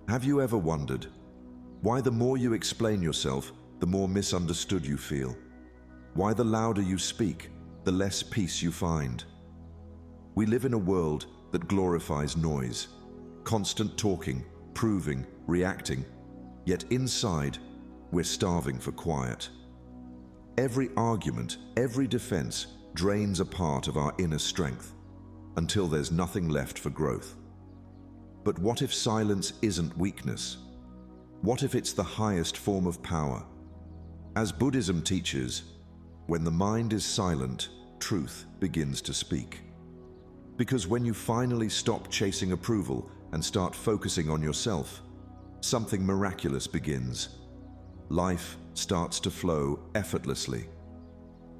Have you ever wondered why the more you explain yourself, the more misunderstood you feel? Why the louder you speak, the less peace you find? We live in a world that glorifies noise, constant talking, proving, reacting, yet inside, we're starving for quiet. Every argument, every defense drains a part of our inner strength until there's nothing left for growth. But what if silence isn't weakness? What if it's the highest form of power? As Buddhism teaches, when the mind is silent, truth begins to speak. Because when you finally stop chasing approval and start focusing on yourself, something miraculous begins. Life starts to flow effortlessly.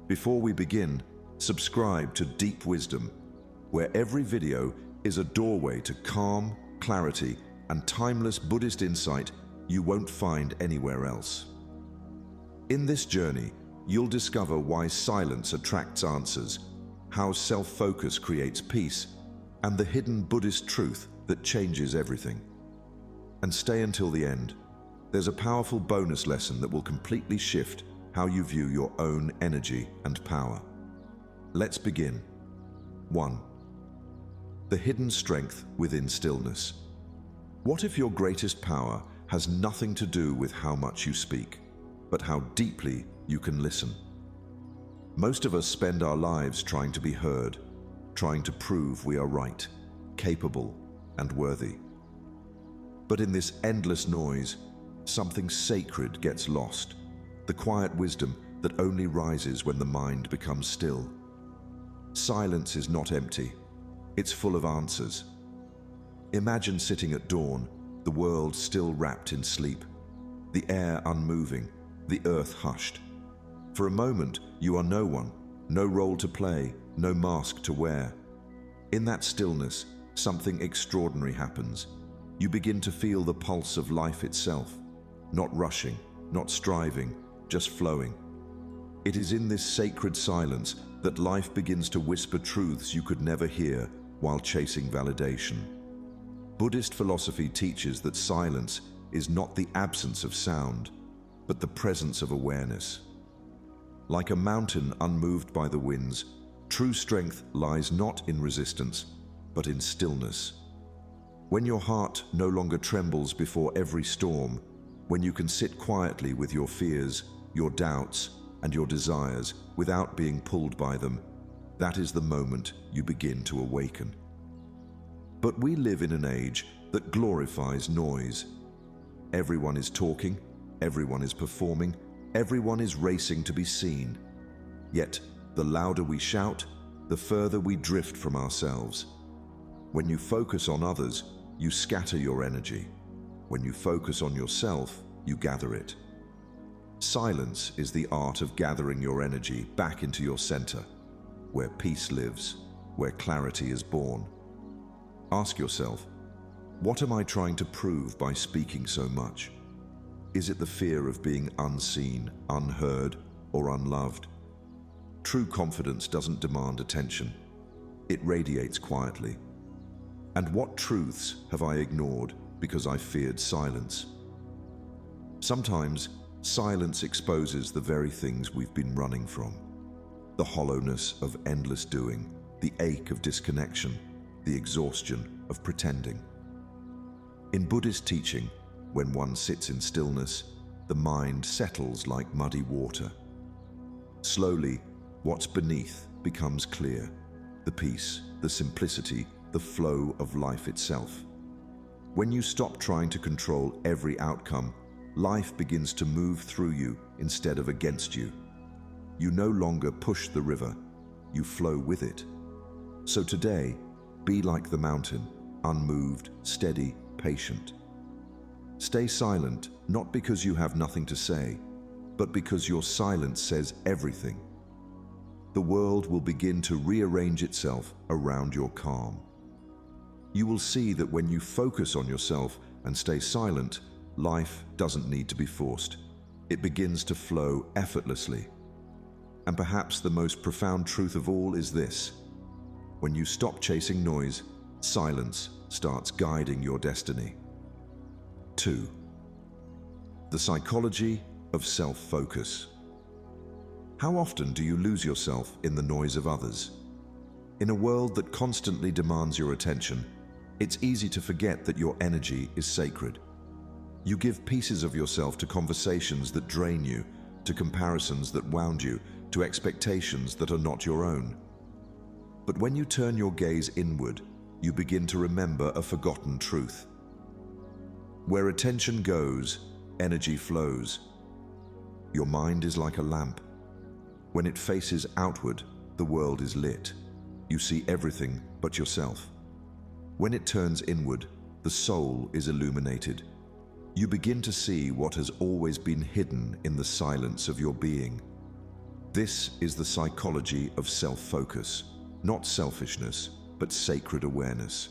Before we begin, subscribe to Deep Wisdom, where every video is a doorway to calm, clarity, and timeless Buddhist insight you won't find anywhere else. In this journey, you'll discover why silence attracts answers, how self-focus creates peace, and the hidden Buddhist truth that changes everything. And stay until the end. There's a powerful bonus lesson that will completely shift how you view your own energy and power. Let's begin. 1. The hidden strength within stillness. What if your greatest power has nothing to do with how much you speak, but how deeply you can listen? Most of us spend our lives trying to be heard, trying to prove we are right, capable, and worthy. But in this endless noise, something sacred gets lost, the quiet wisdom that only rises when the mind becomes still. Silence is not empty, it's full of answers. Imagine sitting at dawn, the world still wrapped in sleep, the air unmoving, the earth hushed. For a moment, you are no one, no role to play, no mask to wear. In that stillness, something extraordinary happens. You begin to feel the pulse of life itself, not rushing, not striving, just flowing. It is in this sacred silence that life begins to whisper truths you could never hear while chasing validation. Buddhist philosophy teaches that silence is not the absence of sound, but the presence of awareness. Like a mountain unmoved by the winds, true strength lies not in resistance, but in stillness. When your heart no longer trembles before every storm, when you can sit quietly with your fears, your doubts, and your desires without being pulled by them, that is the moment you begin to awaken. But we live in an age that glorifies noise. Everyone is talking, everyone is performing, everyone is racing to be seen. Yet, the louder we shout, the further we drift from ourselves. When you focus on others, you scatter your energy. When you focus on yourself, you gather it. Silence is the art of gathering your energy back into your center, where peace lives, where clarity is born. Ask yourself, what am I trying to prove by speaking so much? Is it the fear of being unseen, unheard, or unloved? True confidence doesn't demand attention. It radiates quietly. And what truths have I ignored because I feared silence? Sometimes, silence exposes the very things we've been running from. The hollowness of endless doing, the ache of disconnection, the exhaustion of pretending. In Buddhist teaching, when one sits in stillness, the mind settles like muddy water. Slowly, what's beneath becomes clear, the peace, the simplicity, the flow of life itself. When you stop trying to control every outcome, life begins to move through you instead of against you. You no longer push the river, you flow with it. So today, be like the mountain, unmoved, steady, patient. Stay silent, not because you have nothing to say, but because your silence says everything. The world will begin to rearrange itself around your calm. You will see that when you focus on yourself and stay silent, life doesn't need to be forced. It begins to flow effortlessly. And perhaps the most profound truth of all is this: when you stop chasing noise, silence starts guiding your destiny. 2. The psychology of self-focus. How often do you lose yourself in the noise of others? In a world that constantly demands your attention, it's easy to forget that your energy is sacred. You give pieces of yourself to conversations that drain you, to comparisons that wound you, to expectations that are not your own. But when you turn your gaze inward, you begin to remember a forgotten truth. Where attention goes, energy flows. Your mind is like a lamp. When it faces outward, the world is lit. You see everything but yourself. When it turns inward, the soul is illuminated. You begin to see what has always been hidden in the silence of your being. This is the psychology of self-focus, not selfishness, but sacred awareness.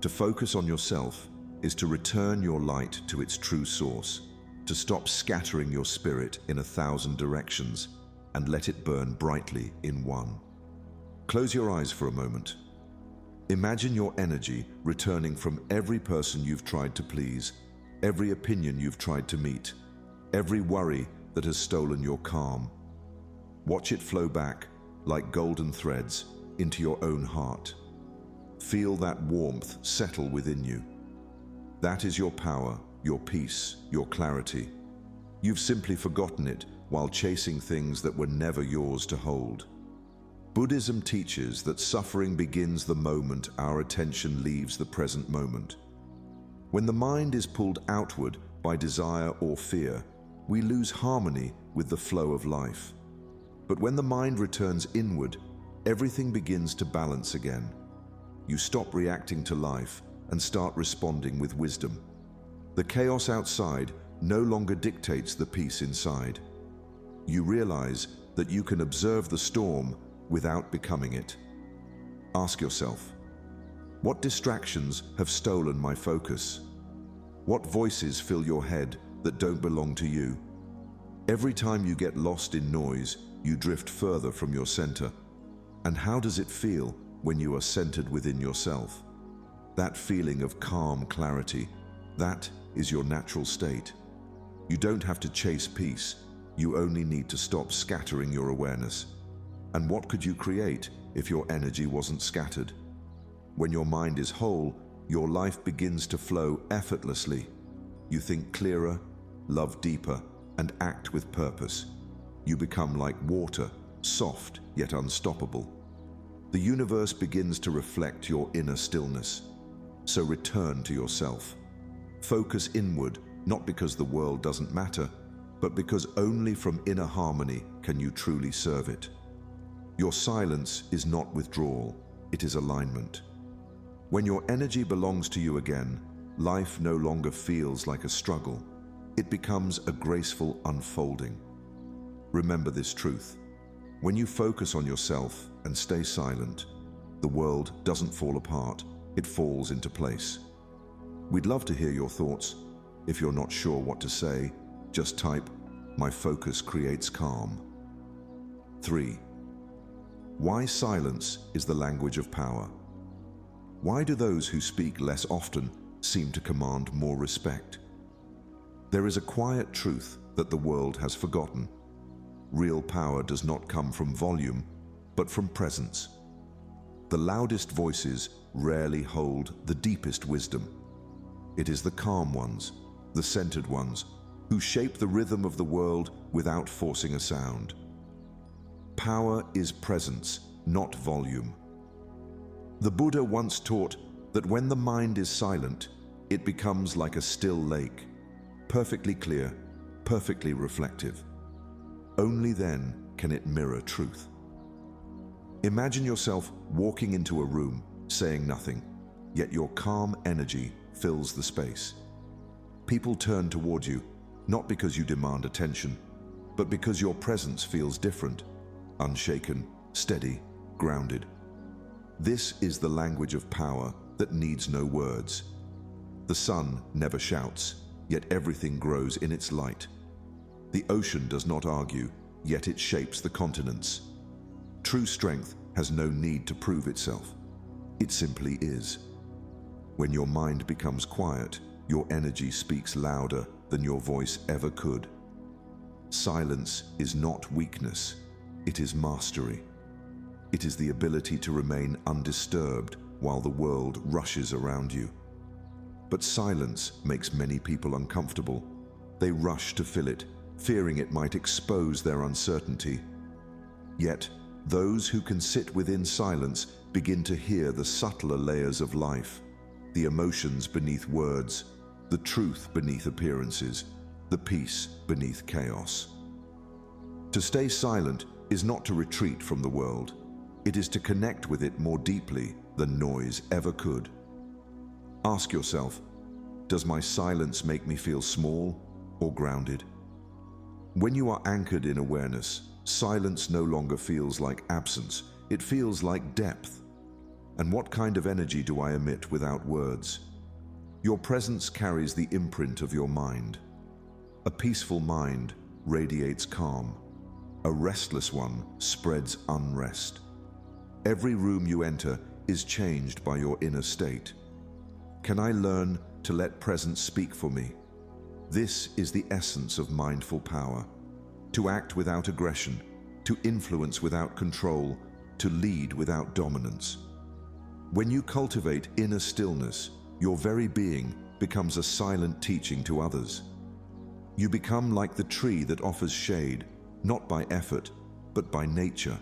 To focus on yourself is to return your light to its true source, to stop scattering your spirit in 1,000 directions and let it burn brightly in one. Close your eyes for a moment. Imagine your energy returning from every person you've tried to please, every opinion you've tried to meet, every worry that has stolen your calm. Watch it flow back like golden threads into your own heart. Feel that warmth settle within you. That is your power, your peace, your clarity. You've simply forgotten it while chasing things that were never yours to hold. Buddhism teaches that suffering begins the moment our attention leaves the present moment. When the mind is pulled outward by desire or fear, we lose harmony with the flow of life. But when the mind returns inward, everything begins to balance again. You stop reacting to life and start responding with wisdom. The chaos outside no longer dictates the peace inside. You realize that you can observe the storm without becoming it. Ask yourself, what distractions have stolen my focus? What voices fill your head that don't belong to you? Every time you get lost in noise, you drift further from your center. And how does it feel when you are centered within yourself? That feeling of calm clarity, that is your natural state. You don't have to chase peace. You only need to stop scattering your awareness. And what could you create if your energy wasn't scattered? When your mind is whole, your life begins to flow effortlessly. You think clearer, love deeper, and act with purpose. You become like water, soft yet unstoppable. The universe begins to reflect your inner stillness. So return to yourself. Focus inward, not because the world doesn't matter, but because only from inner harmony can you truly serve it. Your silence is not withdrawal, it is alignment. When your energy belongs to you again, life no longer feels like a struggle. It becomes a graceful unfolding. Remember this truth. When you focus on yourself and stay silent, the world doesn't fall apart, it falls into place. We'd love to hear your thoughts. If you're not sure what to say, just type, "My focus creates calm." 3. Why silence is the language of power. Why do those who speak less often seem to command more respect? There is a quiet truth that the world has forgotten. Real power does not come from volume, but from presence. The loudest voices rarely hold the deepest wisdom. It is the calm ones, the centered ones, who shape the rhythm of the world without forcing a sound. Power is presence, not volume. The Buddha once taught that when the mind is silent, it becomes like a still lake, perfectly clear, perfectly reflective. Only then can it mirror truth. Imagine yourself walking into a room, saying nothing, yet your calm energy fills the space. People turn toward you, not because you demand attention, but because your presence feels different, unshaken, steady, grounded. This is the language of power that needs no words. The sun never shouts, yet everything grows in its light. The ocean does not argue, yet it shapes the continents. True strength has no need to prove itself. It simply is. When your mind becomes quiet, your energy speaks louder than your voice ever could. Silence is not weakness, it is mastery. It is the ability to remain undisturbed while the world rushes around you. But silence makes many people uncomfortable. They rush to fill it, fearing it might expose their uncertainty. Yet, those who can sit within silence begin to hear the subtler layers of life, the emotions beneath words, the truth beneath appearances, the peace beneath chaos. To stay silent is not to retreat from the world. It is to connect with it more deeply than noise ever could. Ask yourself, does my silence make me feel small or grounded? When you are anchored in awareness, silence no longer feels like absence, it feels like depth. And what kind of energy do I emit without words? Your presence carries the imprint of your mind. A peaceful mind radiates calm. A restless one spreads unrest. Every room you enter is changed by your inner state. Can I learn to let presence speak for me? This is the essence of mindful power. To act without aggression, to influence without control, to lead without dominance. When you cultivate inner stillness, your very being becomes a silent teaching to others. You become like the tree that offers shade, not by effort, but by nature.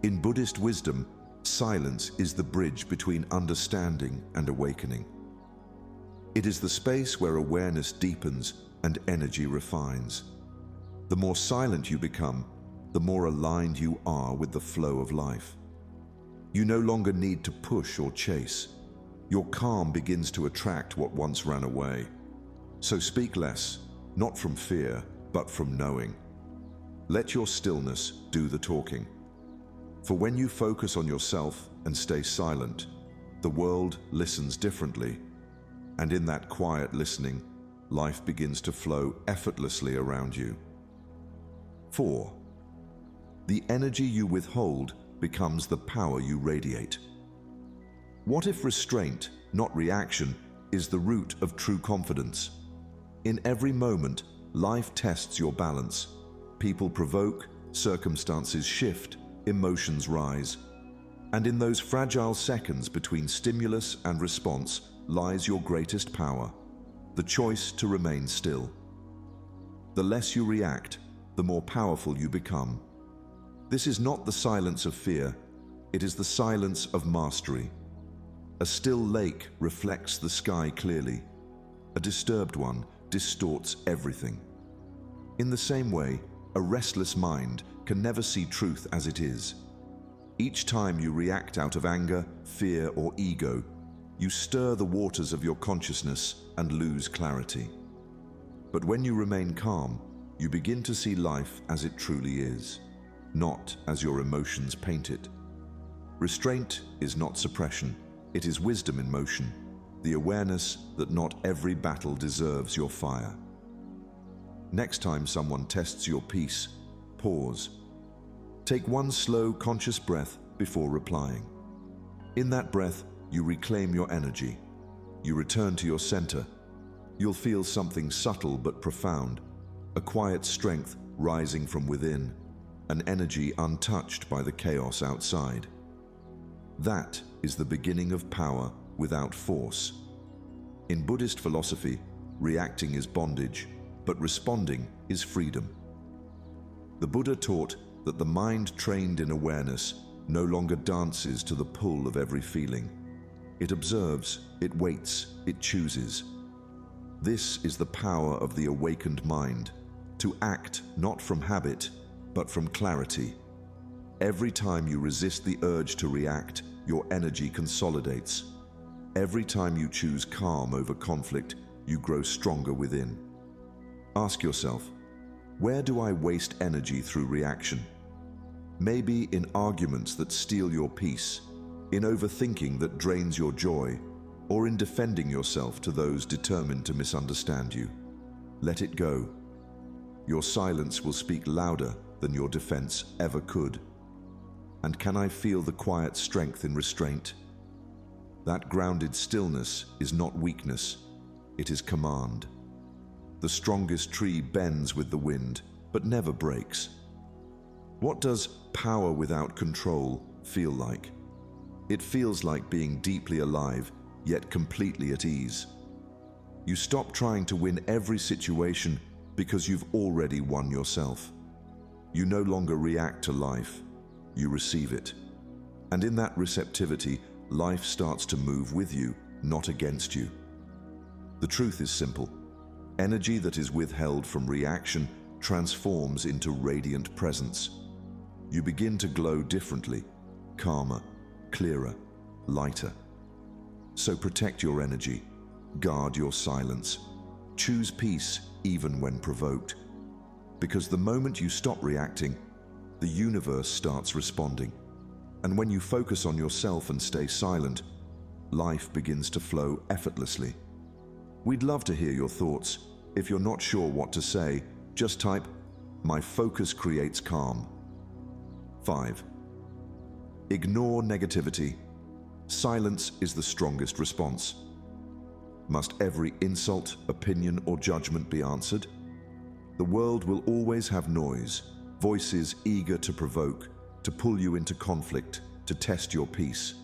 In Buddhist wisdom, silence is the bridge between understanding and awakening. It is the space where awareness deepens and energy refines. The more silent you become, the more aligned you are with the flow of life. You no longer need to push or chase. Your calm begins to attract what once ran away. So speak less, not from fear, but from knowing. Let your stillness do the talking. For when you focus on yourself and stay silent, the world listens differently. And in that quiet listening, life begins to flow effortlessly around you. 4. The energy you withhold becomes the power you radiate. What if restraint, not reaction, is the root of true confidence? In every moment, life tests your balance. People provoke, circumstances shift, emotions rise. And in those fragile seconds between stimulus and response lies your greatest power, the choice to remain still. The less you react, the more powerful you become. This is not the silence of fear, it is the silence of mastery. A still lake reflects the sky clearly. A disturbed one distorts everything. In the same way, a restless mind can never see truth as it is. Each time you react out of anger, fear, or ego, you stir the waters of your consciousness and lose clarity. But when you remain calm, you begin to see life as it truly is, not as your emotions paint it. Restraint is not suppression, it is wisdom in motion, the awareness that not every battle deserves your fire. Next time someone tests your peace, pause. Take one slow, conscious breath before replying. In that breath, you reclaim your energy. You return to your center. You'll feel something subtle but profound, a quiet strength rising from within, an energy untouched by the chaos outside. That is the beginning of power without force. In Buddhist philosophy, reacting is bondage, but responding is freedom. The Buddha taught that the mind trained in awareness no longer dances to the pull of every feeling. It observes, it waits, it chooses. This is the power of the awakened mind, to act not from habit, but from clarity. Every time you resist the urge to react, your energy consolidates. Every time you choose calm over conflict, you grow stronger within. Ask yourself, where do I waste energy through reaction? Maybe in arguments that steal your peace, in overthinking that drains your joy, or in defending yourself to those determined to misunderstand you. Let it go. Your silence will speak louder than your defense ever could. And can I feel the quiet strength in restraint? That grounded stillness is not weakness, it is command. The strongest tree bends with the wind, but never breaks. What does power without control feel like? It feels like being deeply alive, yet completely at ease. You stop trying to win every situation because you've already won yourself. You no longer react to life, you receive it. And in that receptivity, life starts to move with you, not against you. The truth is simple. Energy that is withheld from reaction transforms into radiant presence. You begin to glow differently, calmer, clearer, lighter. So protect your energy, guard your silence, choose peace even when provoked. Because the moment you stop reacting, the universe starts responding. And when you focus on yourself and stay silent, life begins to flow effortlessly. We'd love to hear your thoughts. If you're not sure what to say, just type, "My focus creates calm." 5. Ignore negativity. Silence is the strongest response. Must every insult, opinion, or judgment be answered? The world will always have noise, voices eager to provoke, to pull you into conflict, to test your peace.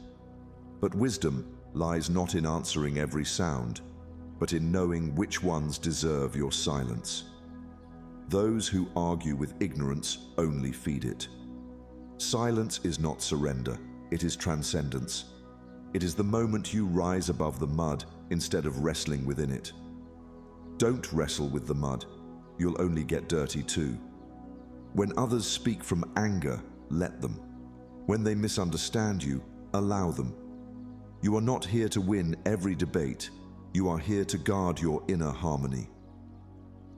But wisdom lies not in answering every sound, but in knowing which ones deserve your silence. Those who argue with ignorance only feed it. Silence is not surrender, it is transcendence. It is the moment you rise above the mud instead of wrestling within it. Don't wrestle with the mud, you'll only get dirty too. When others speak from anger, let them. When they misunderstand you, allow them. You are not here to win every debate, you are here to guard your inner harmony.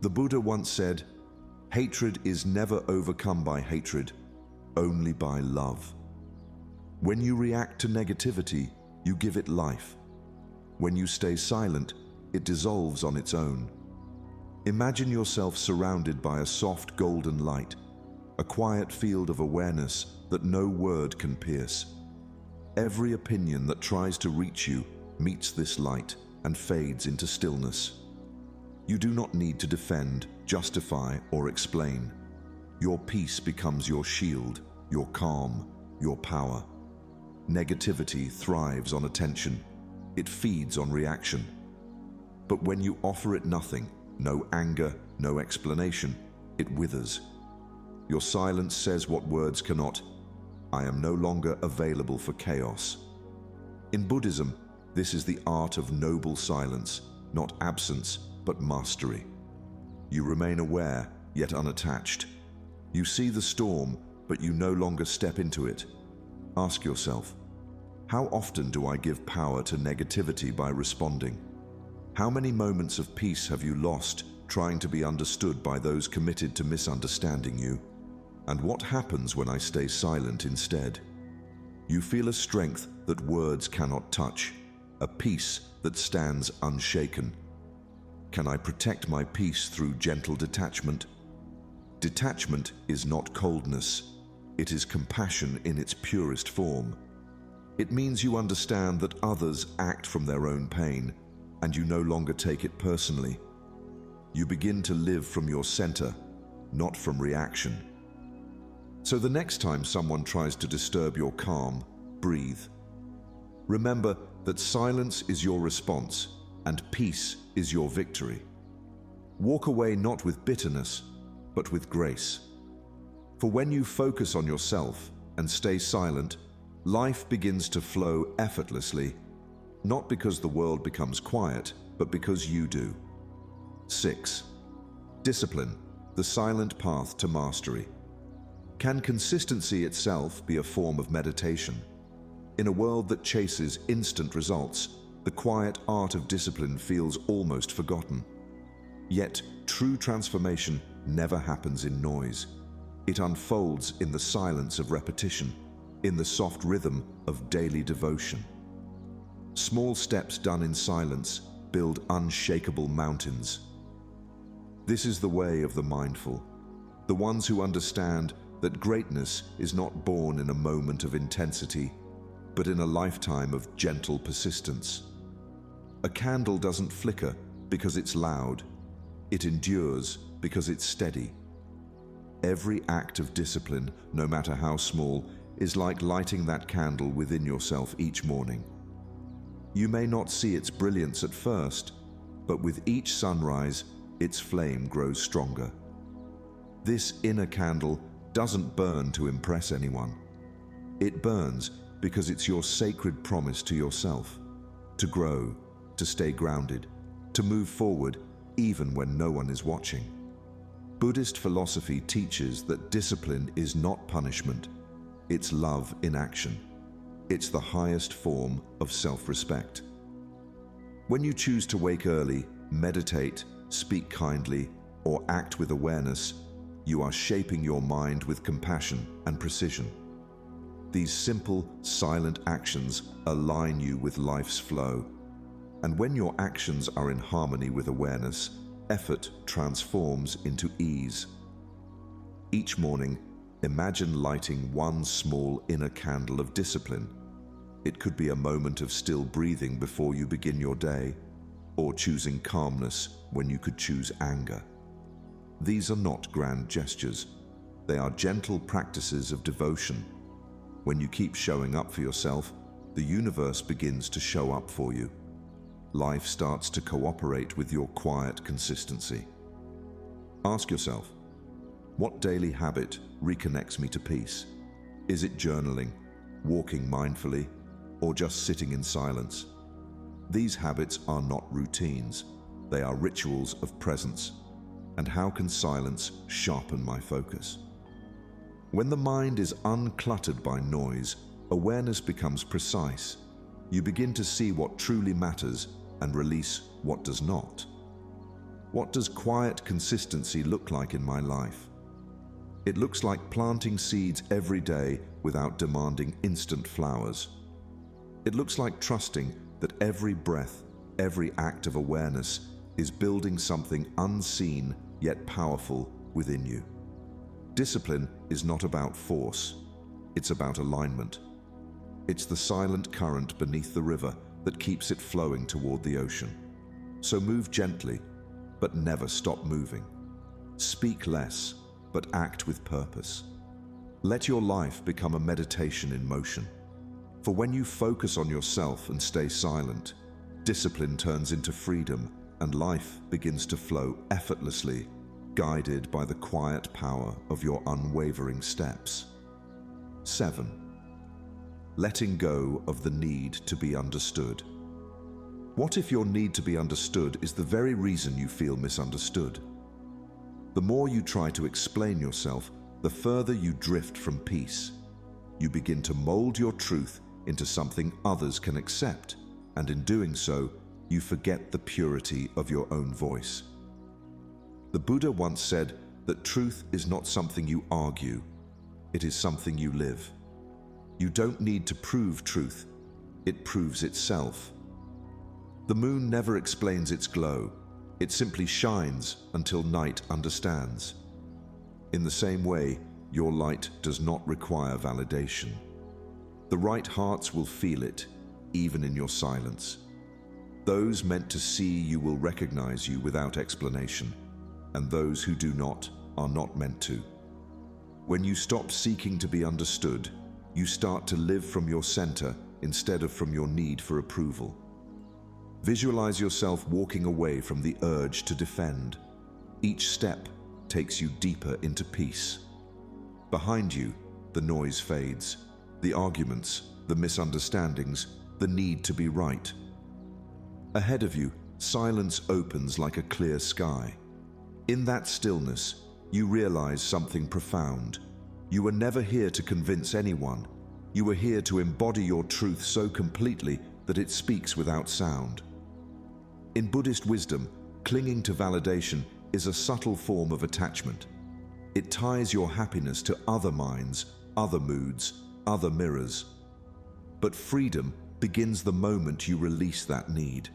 The Buddha once said, "Hatred is never overcome by hatred, only by love." When you react to negativity, you give it life. When you stay silent, it dissolves on its own. Imagine yourself surrounded by a soft golden light, a quiet field of awareness that no word can pierce. Every opinion that tries to reach you meets this light and fades into stillness. You do not need to defend, justify, or explain. Your peace becomes your shield, your calm, your power. Negativity thrives on attention. It feeds on reaction. But when you offer it nothing, no anger, no explanation, it withers. Your silence says what words cannot. I am no longer available for chaos. In Buddhism, this is the art of noble silence, not absence, but mastery. You remain aware, yet unattached. You see the storm, but you no longer step into it. Ask yourself, how often do I give power to negativity by responding? How many moments of peace have you lost trying to be understood by those committed to misunderstanding you? And what happens when I stay silent instead? You feel a strength that words cannot touch, a peace that stands unshaken. Can I protect my peace through gentle detachment? Detachment is not coldness, it is compassion in its purest form. It means you understand that others act from their own pain, and you no longer take it personally. You begin to live from your center, not from reaction. So the next time someone tries to disturb your calm, breathe. Remember that silence is your response, and peace is your victory. Walk away not with bitterness, but with grace. For when you focus on yourself and stay silent, life begins to flow effortlessly, not because the world becomes quiet, but because you do. 6. Discipline, the silent path to mastery. Can consistency itself be a form of meditation? In a world that chases instant results, the quiet art of discipline feels almost forgotten. Yet, true transformation never happens in noise. It unfolds in the silence of repetition, in the soft rhythm of daily devotion. Small steps done in silence build unshakable mountains. This is the way of the mindful, the ones who understand that greatness is not born in a moment of intensity, but in a lifetime of gentle persistence. A candle doesn't flicker, because it's loud. It endures because it's steady. Every act of discipline, no matter how small, is like lighting that candle within yourself each morning. You may not see its brilliance at first, but with each sunrise, its flame grows stronger. This inner candle doesn't burn to impress anyone. It burns because it's your sacred promise to yourself, to grow, to stay grounded, to move forward even when no one is watching. Buddhist philosophy teaches that discipline is not punishment, it's love in action. It's the highest form of self-respect. When you choose to wake early, meditate, speak kindly, or act with awareness, you are shaping your mind with compassion and precision. These simple, silent actions align you with life's flow. And when your actions are in harmony with awareness, effort transforms into ease. Each morning, imagine lighting one small inner candle of discipline. It could be a moment of still breathing before you begin your day, or choosing calmness when you could choose anger. These are not grand gestures. They are gentle practices of devotion. When you keep showing up for yourself, the universe begins to show up for you. Life starts to cooperate with your quiet consistency. Ask yourself, what daily habit reconnects me to peace? Is it journaling, walking mindfully, or just sitting in silence? These habits are not routines. They are rituals of presence. And how can silence sharpen my focus? When the mind is uncluttered by noise, awareness becomes precise. You begin to see what truly matters and release what does not. What does quiet consistency look like in my life? It looks like planting seeds every day without demanding instant flowers. It looks like trusting that every breath, every act of awareness is building something unseen yet powerful within you. Discipline is not about force, it's about alignment. It's the silent current beneath the river that keeps it flowing toward the ocean. So move gently, but never stop moving. Speak less, but act with purpose. Let your life become a meditation in motion. For when you focus on yourself and stay silent, discipline turns into freedom and life begins to flow effortlessly, guided by the quiet power of your unwavering steps. 7. Letting go of the need to be understood. What if your need to be understood is the very reason you feel misunderstood? The more you try to explain yourself, the further you drift from peace. You begin to mold your truth into something others can accept, and in doing so, you forget the purity of your own voice. The Buddha once said that truth is not something you argue, it is something you live. You don't need to prove truth, it proves itself. The moon never explains its glow, it simply shines until night understands. In the same way, your light does not require validation. The right hearts will feel it, even in your silence. Those meant to see you will recognize you without explanation, and those who do not are not meant to. When you stop seeking to be understood, you start to live from your center instead of from your need for approval. Visualize yourself walking away from the urge to defend. Each step takes you deeper into peace. Behind you, the noise fades, the arguments, the misunderstandings, the need to be right. Ahead of you, silence opens like a clear sky. In that stillness, you realize something profound. You were never here to convince anyone. You were here to embody your truth so completely that it speaks without sound. In Buddhist wisdom, clinging to validation is a subtle form of attachment. It ties your happiness to other minds, other moods, other mirrors. But freedom begins the moment you release that need.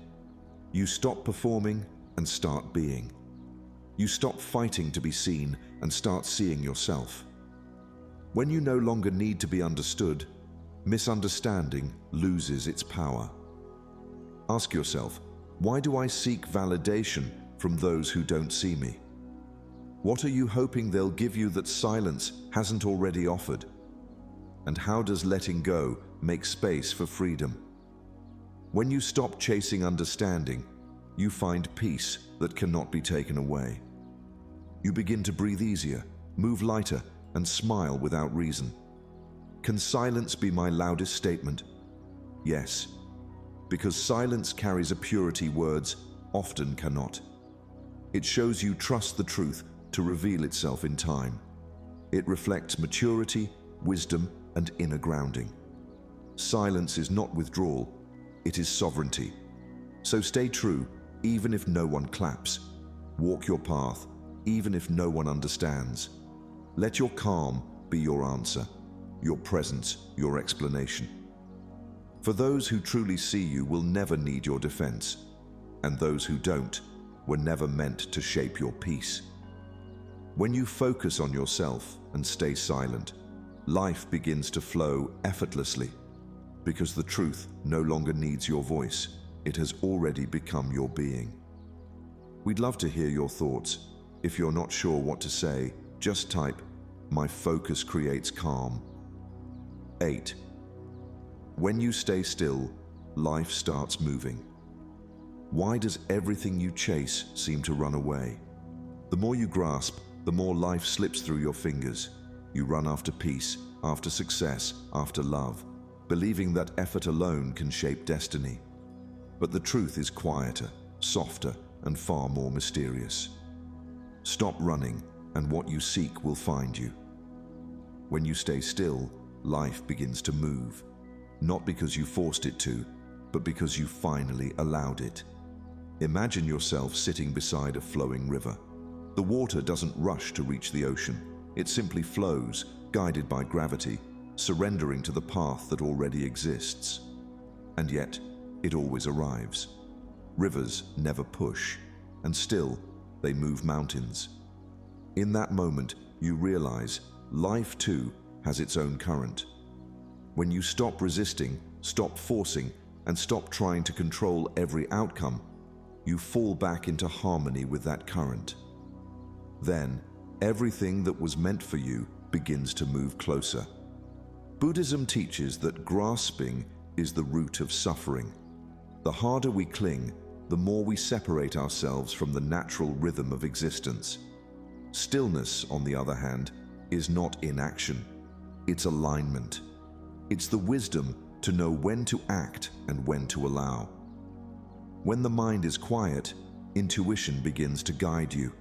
You stop performing and start being. You stop fighting to be seen and start seeing yourself. When you no longer need to be understood, misunderstanding loses its power. Ask yourself, Why do I seek validation from those who don't see me? What are you hoping they'll give you that silence hasn't already offered? And how does letting go make space for freedom? When you stop chasing understanding, you find peace that cannot be taken away. You begin to breathe easier, move lighter, and smile without reason. Can silence be my loudest statement? Yes, because silence carries a purity words often cannot. It shows you trust the truth to reveal itself in time. It reflects maturity, wisdom, and inner grounding. Silence is not withdrawal, it is sovereignty. So stay true, even if no one claps. Walk your path, even if no one understands. Let your calm be your answer, your presence, your explanation. For those who truly see you will never need your defense, and those who don't were never meant to shape your peace. When you focus on yourself and stay silent, life begins to flow effortlessly, because the truth no longer needs your voice. It has already become your being. We'd love to hear your thoughts. If you're not sure what to say, just type, "My focus creates calm." 8. When you stay still, life starts moving. Why does everything you chase seem to run away? The more you grasp, the more life slips through your fingers. You run after peace, after success, after love, believing that effort alone can shape destiny. But the truth is quieter, softer, and far more mysterious. Stop running, and what you seek will find you. When you stay still, life begins to move, not because you forced it to, but because you finally allowed it. Imagine yourself sitting beside a flowing river. The water doesn't rush to reach the ocean. It simply flows, guided by gravity, surrendering to the path that already exists. And yet, it always arrives. Rivers never push, and still, they move mountains. In that moment, you realize life too has its own current. When you stop resisting, stop forcing, and stop trying to control every outcome, you fall back into harmony with that current. Then, everything that was meant for you begins to move closer. Buddhism teaches that grasping is the root of suffering. The harder we cling, the more we separate ourselves from the natural rhythm of existence. Stillness, on the other hand, is not inaction. It's alignment. It's the wisdom to know when to act and when to allow. When the mind is quiet, intuition begins to guide you.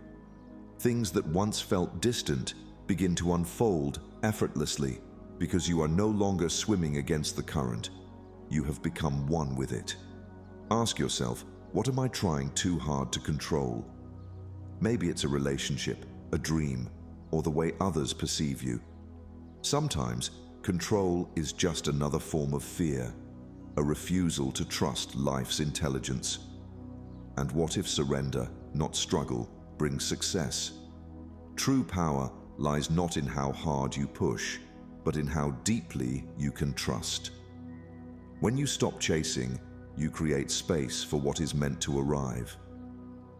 Things that once felt distant begin to unfold effortlessly because you are no longer swimming against the current. You have become one with it. Ask yourself, what am I trying too hard to control? Maybe it's a relationship, a dream, or the way others perceive you. Sometimes, control is just another form of fear, a refusal to trust life's intelligence. And what if surrender, not struggle, brings success? True power lies not in how hard you push, but in how deeply you can trust. When you stop chasing, you create space for what is meant to arrive.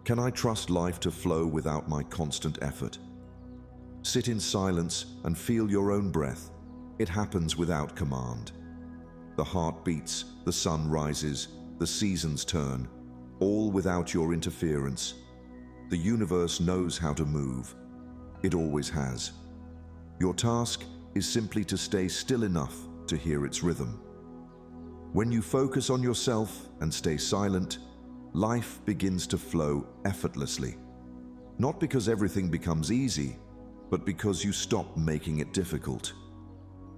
Can I trust life to flow without my constant effort? Sit in silence and feel your own breath. It happens without command. The heart beats, the sun rises, the seasons turn, all without your interference. The universe knows how to move. It always has. Your task is simply to stay still enough to hear its rhythm. When you focus on yourself and stay silent, life begins to flow effortlessly. Not because everything becomes easy, but because you stop making it difficult.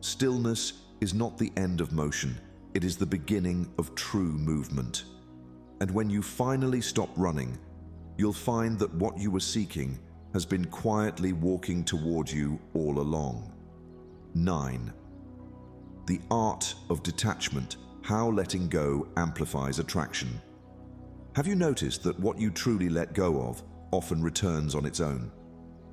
Stillness is not the end of motion, it is the beginning of true movement. And when you finally stop running, you'll find that what you were seeking has been quietly walking toward you all along. 9. The art of detachment. How letting go amplifies attraction. Have you noticed that what you truly let go of often returns on its own?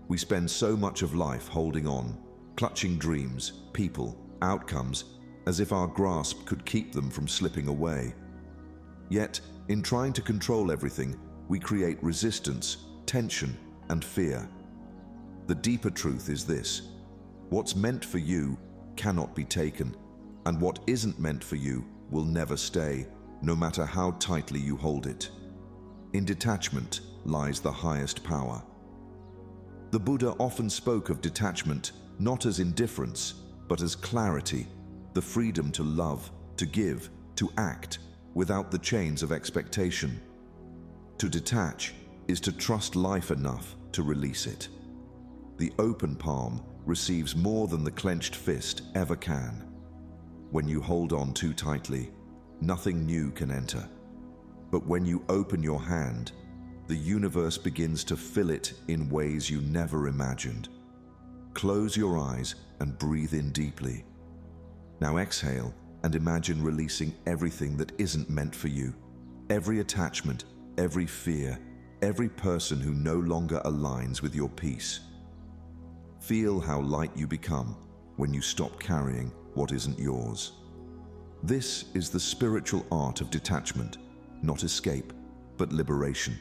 We spend so much of life holding on, clutching dreams, people, outcomes, as if our grasp could keep them from slipping away. Yet, in trying to control everything, we create resistance, tension, and fear. The deeper truth is this: what's meant for you cannot be taken, and what isn't meant for you will never stay, no matter how tightly you hold it. In detachment lies the highest power. The Buddha often spoke of detachment not as indifference, but as clarity, the freedom to love, to give, to act, without the chains of expectation. To detach is to trust life enough to release it. The open palm receives more than the clenched fist ever can. When you hold on too tightly, nothing new can enter. But when you open your hand, the universe begins to fill it in ways you never imagined. Close your eyes and breathe in deeply. Now exhale and imagine releasing everything that isn't meant for you. Every attachment, every fear, every person who no longer aligns with your peace. Feel how light you become when you stop carrying what isn't yours. This is the spiritual art of detachment, not escape, but liberation.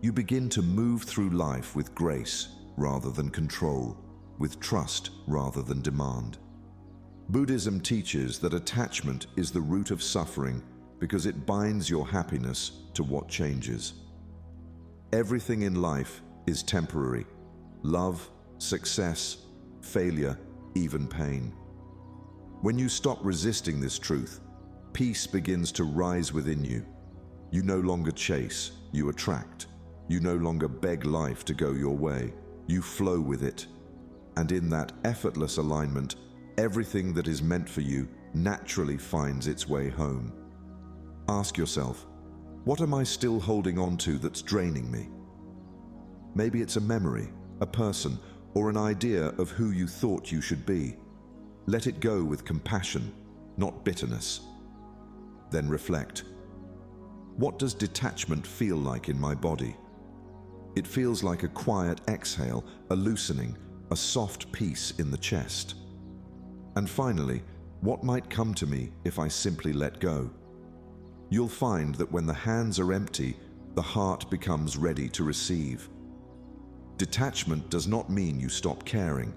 You begin to move through life with grace rather than control, with trust rather than demand. Buddhism teaches that attachment is the root of suffering because it binds your happiness to what changes. Everything in life is temporary: love, success, failure, even pain. When you stop resisting this truth, peace begins to rise within you. You no longer chase, you attract. You no longer beg life to go your way, you flow with it. And in that effortless alignment, everything that is meant for you naturally finds its way home. Ask yourself, what am I still holding on to that's draining me? Maybe it's a memory, a person, or an idea of who you thought you should be. Let it go with compassion, not bitterness. Then reflect. What does detachment feel like in my body? It feels like a quiet exhale, a loosening, a soft peace in the chest. And finally, what might come to me if I simply let go? You'll find that when the hands are empty, the heart becomes ready to receive. Detachment does not mean you stop caring.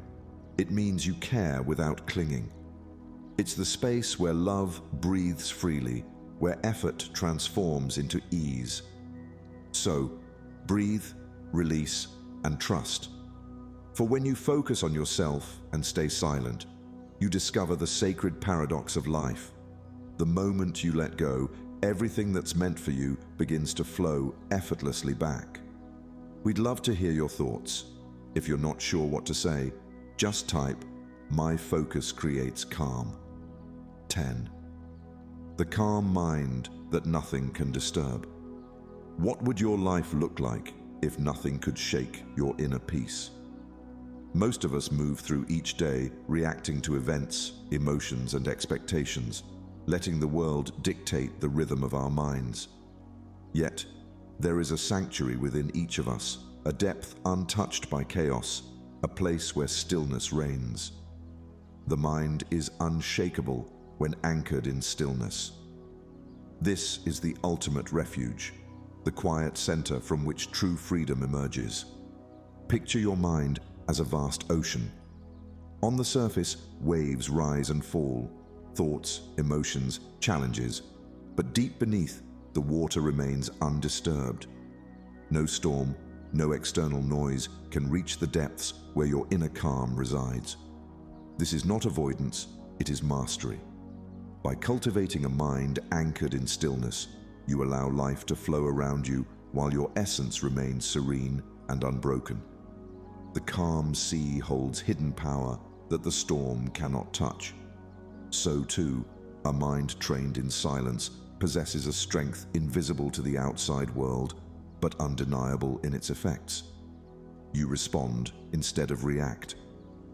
It means you care without clinging. It's the space where love breathes freely, where effort transforms into ease. So, breathe, release, and trust. For when you focus on yourself and stay silent, you discover the sacred paradox of life. The moment you let go, everything that's meant for you begins to flow effortlessly back. We'd love to hear your thoughts. If you're not sure what to say, just type, "My focus creates calm." 10. The calm mind that nothing can disturb. What would your life look like if nothing could shake your inner peace? Most of us move through each day reacting to events, emotions, and expectations, letting the world dictate the rhythm of our minds. Yet, there is a sanctuary within each of us, a depth untouched by chaos, a place where stillness reigns. The mind is unshakable when anchored in stillness. This is the ultimate refuge, the quiet center from which true freedom emerges. Picture your mind as a vast ocean. On the surface, waves rise and fall, thoughts, emotions, challenges, but deep beneath, the water remains undisturbed. No storm, no external noise can reach the depths where your inner calm resides. This is not avoidance, it is mastery. By cultivating a mind anchored in stillness, you allow life to flow around you while your essence remains serene and unbroken. The calm sea holds hidden power that the storm cannot touch. So too, a mind trained in silence possesses a strength invisible to the outside world, but undeniable in its effects. You respond instead of react.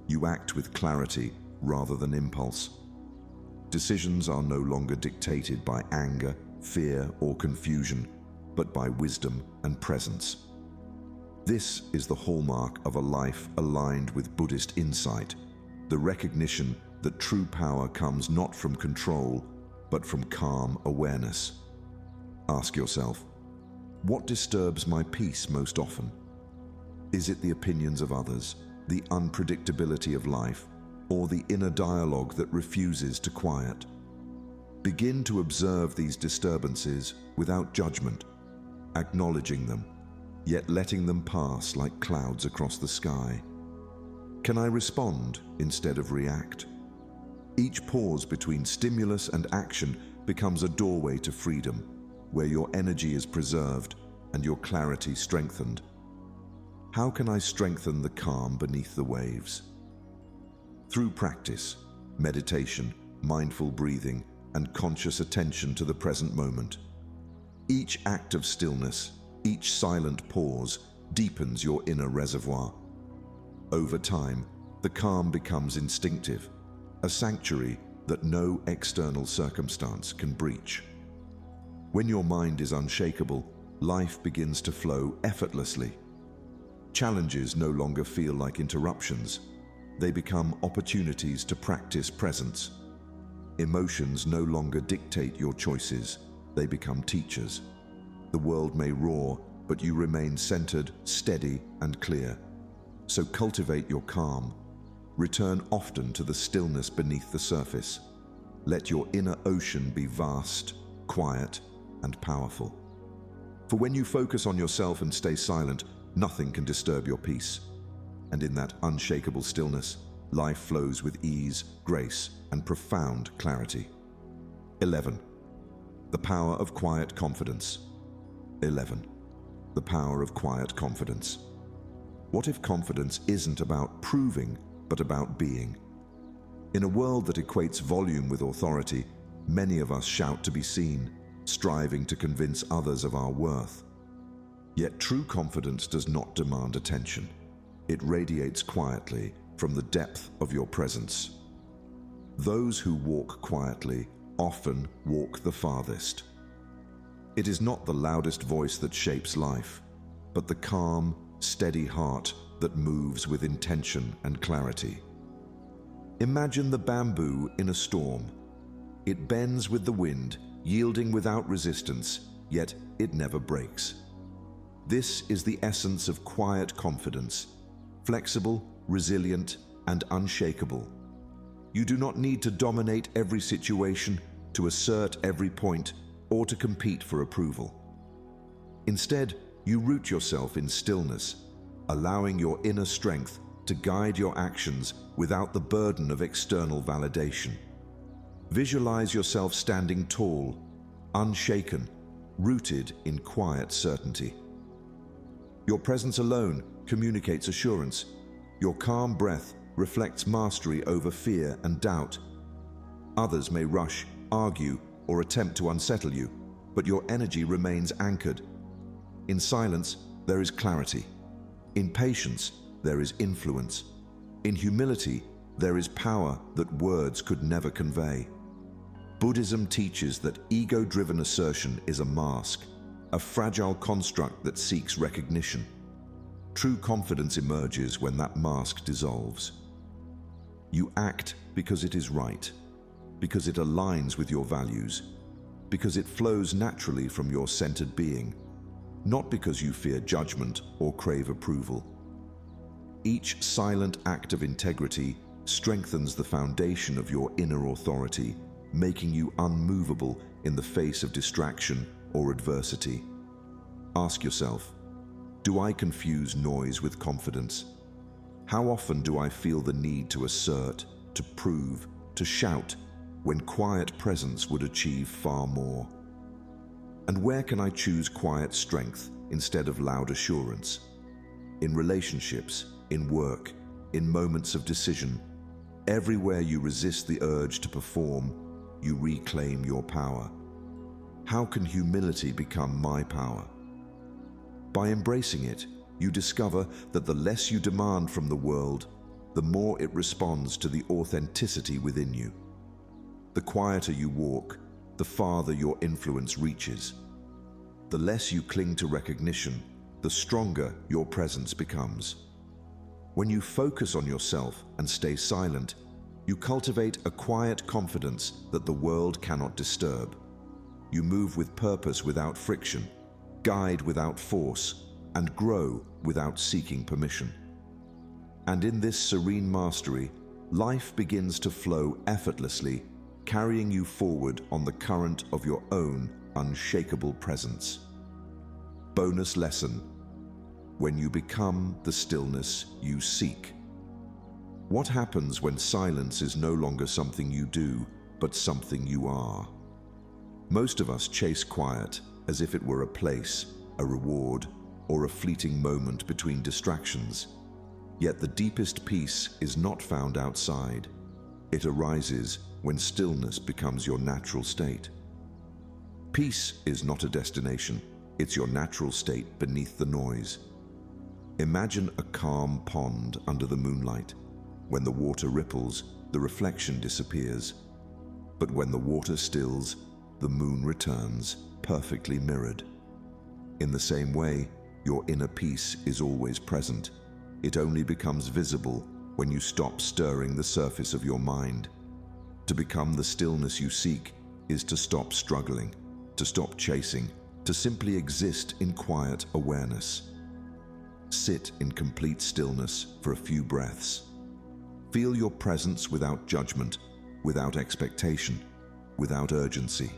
You act with clarity rather than impulse. Decisions are no longer dictated by anger, fear, or confusion, but by wisdom and presence. This is the hallmark of a life aligned with Buddhist insight, the recognition that true power comes not from control, but from calm awareness. Ask yourself, what disturbs my peace most often? Is it the opinions of others, the unpredictability of life, or the inner dialogue that refuses to quiet? Begin to observe these disturbances without judgment, acknowledging them, yet letting them pass like clouds across the sky. Can I respond instead of react? Each pause between stimulus and action becomes a doorway to freedom, where your energy is preserved and your clarity strengthened. How can I strengthen the calm beneath the waves? Through practice, meditation, mindful breathing, and conscious attention to the present moment. Each act of stillness, each silent pause, deepens your inner reservoir. Over time, the calm becomes instinctive, a sanctuary that no external circumstance can breach. When your mind is unshakable, life begins to flow effortlessly. Challenges no longer feel like interruptions. They become opportunities to practice presence. Emotions no longer dictate your choices. They become teachers. The world may roar, but you remain centered, steady, and clear. So cultivate your calm. Return often to the stillness beneath the surface. Let your inner ocean be vast, quiet, and powerful. For when you focus on yourself and stay silent, nothing can disturb your peace. And in that unshakable stillness, life flows with ease, grace, and profound clarity. 11. The power of quiet confidence. 11. The power of quiet confidence. What if confidence isn't about proving, but about being? In a world that equates volume with authority, many of us shout to be seen, striving to convince others of our worth. Yet true confidence does not demand attention. It radiates quietly from the depth of your presence. Those who walk quietly often walk the farthest. It is not the loudest voice that shapes life, but the calm, steady heart that moves with intention and clarity. Imagine the bamboo in a storm. It bends with the wind, yielding without resistance, yet it never breaks. This is the essence of quiet confidence, flexible, resilient, and unshakable. You do not need to dominate every situation, to assert every point, or to compete for approval. Instead, you root yourself in stillness, allowing your inner strength to guide your actions without the burden of external validation. Visualize yourself standing tall, unshaken, rooted in quiet certainty. Your presence alone communicates assurance. Your calm breath reflects mastery over fear and doubt. Others may rush, argue, or attempt to unsettle you, but your energy remains anchored. In silence, there is clarity. In patience, there is influence. In humility, there is power that words could never convey. Buddhism teaches that ego-driven assertion is a mask, a fragile construct that seeks recognition. True confidence emerges when that mask dissolves. You act because it is right, because it aligns with your values, because it flows naturally from your centered being, not because you fear judgment or crave approval. Each silent act of integrity strengthens the foundation of your inner authority, making you unmovable in the face of distraction or adversity. Ask yourself, do I confuse noise with confidence? How often do I feel the need to assert, to prove, to shout, when quiet presence would achieve far more? And where can I choose quiet strength instead of loud assurance? In relationships, in work, in moments of decision, everywhere you resist the urge to perform, you reclaim your power. How can humility become my power? By embracing it, you discover that the less you demand from the world, the more it responds to the authenticity within you. The quieter you walk, the farther your influence reaches. The less you cling to recognition, the stronger your presence becomes. When you focus on yourself and stay silent, you cultivate a quiet confidence that the world cannot disturb. You move with purpose without friction, guide without force, and grow without seeking permission. And in this serene mastery, life begins to flow effortlessly, carrying you forward on the current of your own unshakable presence. Bonus lesson: when you become the stillness you seek. What happens when silence is no longer something you do, but something you are? Most of us chase quiet as if it were a place, a reward, or a fleeting moment between distractions. Yet the deepest peace is not found outside. It arises when stillness becomes your natural state. Peace is not a destination, it's your natural state beneath the noise. Imagine a calm pond under the moonlight. When the water ripples, the reflection disappears. But when the water stills, the moon returns, perfectly mirrored. In the same way, your inner peace is always present. It only becomes visible when you stop stirring the surface of your mind. To become the stillness you seek is to stop struggling, to stop chasing, to simply exist in quiet awareness. Sit in complete stillness for a few breaths. Feel your presence without judgment, without expectation, without urgency.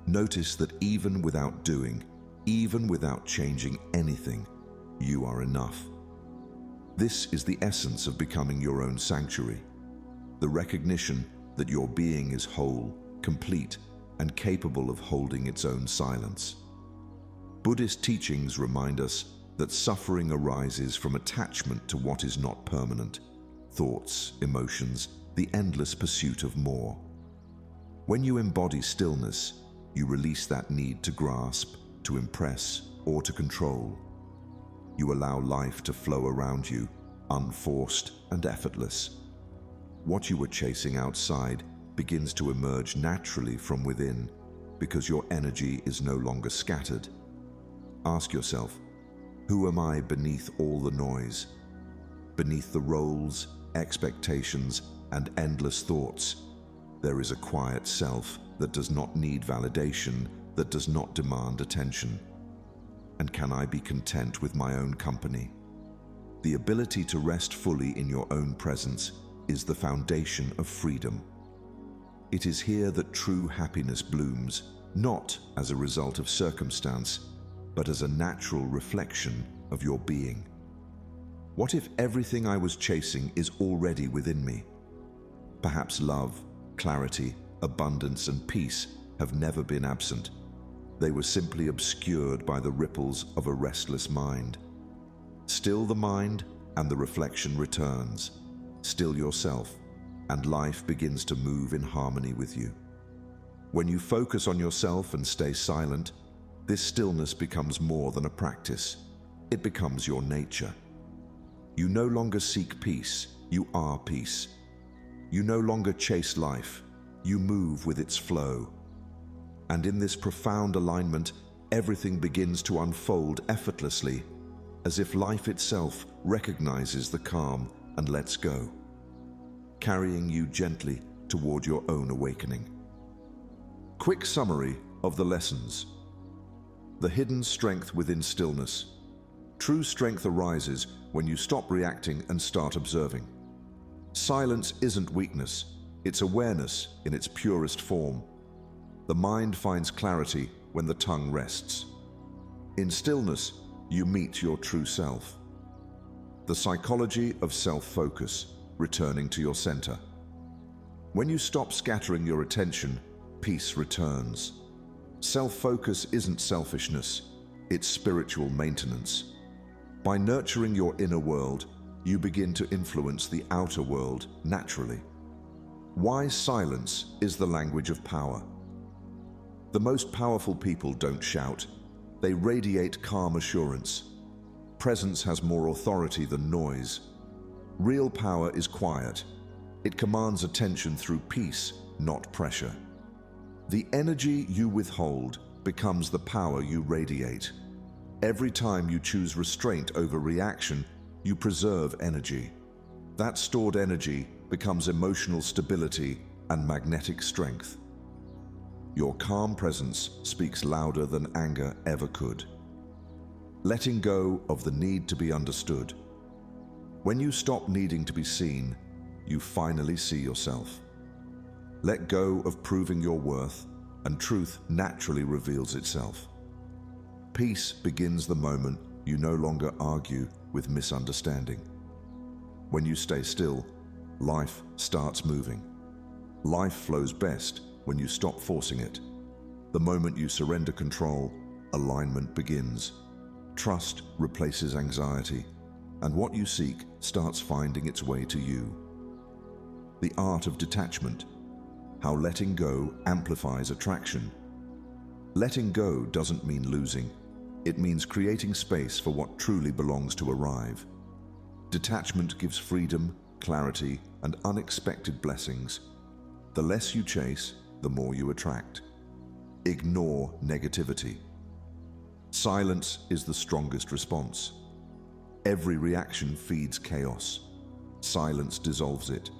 Notice that even without doing, even without changing anything, you are enough. This is the essence of becoming your own sanctuary, the recognition that your being is whole, complete, and capable of holding its own silence. Buddhist teachings remind us that suffering arises from attachment to what is not permanent, thoughts, emotions, the endless pursuit of more. When you embody stillness, you release that need to grasp, to impress, or to control. You allow life to flow around you, unforced and effortless. What you were chasing outside begins to emerge naturally from within, because your energy is no longer scattered. Ask yourself, who am I beneath all the noise? Beneath the roles, expectations, and endless thoughts, there is a quiet self that does not need validation, that does not demand attention. And can I be content with my own company? The ability to rest fully in your own presence is the foundation of freedom. It is here that true happiness blooms, not as a result of circumstance, but as a natural reflection of your being. What if everything I was chasing is already within me? Perhaps love, clarity, abundance, and peace have never been absent. They were simply obscured by the ripples of a restless mind. Still the mind, and the reflection returns. Still yourself, and life begins to move in harmony with you. When you focus on yourself and stay silent, this stillness becomes more than a practice. It becomes your nature. You no longer seek peace, you are peace. You no longer chase life, you move with its flow. And in this profound alignment, everything begins to unfold effortlessly, as if life itself recognizes the calm and lets go, carrying you gently toward your own awakening. Quick summary of the lessons. The hidden strength within stillness. True strength arises when you stop reacting and start observing. Silence isn't weakness, it's awareness in its purest form. The mind finds clarity when the tongue rests. In stillness, you meet your true self. The psychology of self-focus, returning to your center. When you stop scattering your attention, peace returns. Self-focus isn't selfishness, it's spiritual maintenance. By nurturing your inner world, you begin to influence the outer world naturally. Wise silence is the language of power. The most powerful people don't shout. They radiate calm assurance. Presence has more authority than noise. Real power is quiet. It commands attention through peace, not pressure. The energy you withhold becomes the power you radiate. Every time you choose restraint over reaction, you preserve energy. That stored energy becomes emotional stability and magnetic strength. Your calm presence speaks louder than anger ever could. Letting go of the need to be understood. When you stop needing to be seen, you finally see yourself. Let go of proving your worth, and truth naturally reveals itself. Peace begins the moment you no longer argue with misunderstanding. When you stay still, life starts moving. Life flows best when you stop forcing it. The moment you surrender control, alignment begins. Trust replaces anxiety, and what you seek starts finding its way to you. The art of detachment. How letting go amplifies attraction. Letting go doesn't mean losing. It means creating space for what truly belongs to arrive. Detachment gives freedom, clarity, and unexpected blessings. The less you chase, the more you attract. Ignore negativity. Silence is the strongest response. Every reaction feeds chaos. Silence dissolves it.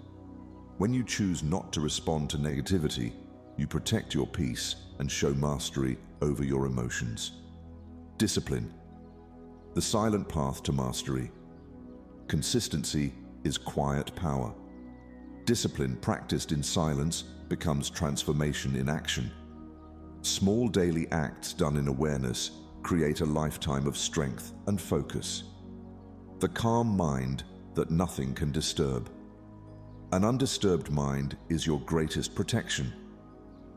When you choose not to respond to negativity, you protect your peace and show mastery over your emotions. Discipline. The silent path to mastery. Consistency is quiet power. Discipline practiced in silence becomes transformation in action. Small daily acts done in awareness create a lifetime of strength and focus. The calm mind that nothing can disturb. An undisturbed mind is your greatest protection.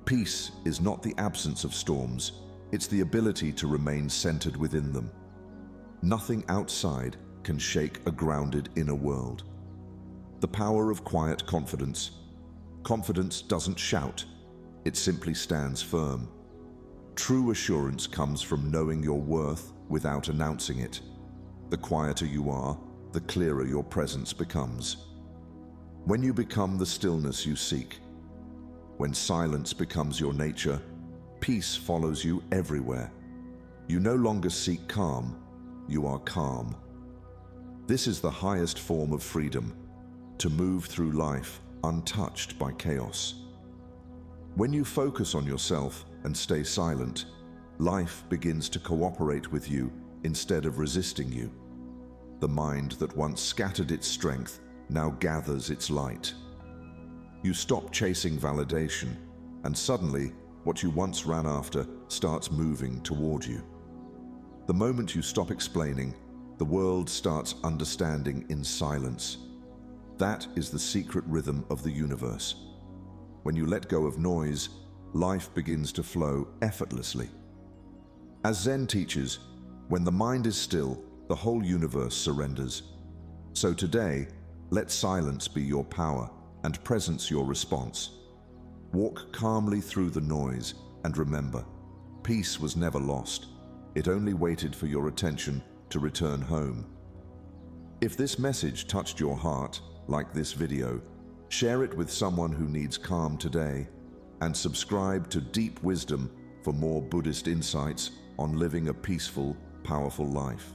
Peace is not the absence of storms, it's the ability to remain centered within them. Nothing outside can shake a grounded inner world. The power of quiet confidence. Confidence doesn't shout, it simply stands firm. True assurance comes from knowing your worth without announcing it. The quieter you are, the clearer your presence becomes. When you become the stillness you seek, when silence becomes your nature, peace follows you everywhere. You no longer seek calm, you are calm. This is the highest form of freedom, to move through life untouched by chaos. When you focus on yourself and stay silent, life begins to cooperate with you instead of resisting you. The mind that once scattered its strength now gathers its light. You stop chasing validation, and suddenly, what you once ran after starts moving toward you. The moment you stop explaining, the world starts understanding in silence. That is the secret rhythm of the universe. When you let go of noise, life begins to flow effortlessly. As Zen teaches, when the mind is still, the whole universe surrenders. So today, let silence be your power and presence your response. Walk calmly through the noise and remember, peace was never lost. It only waited for your attention to return home. If this message touched your heart, like this video, share it with someone who needs calm today, and subscribe to Deep Wisdom for more Buddhist insights on living a peaceful, powerful life.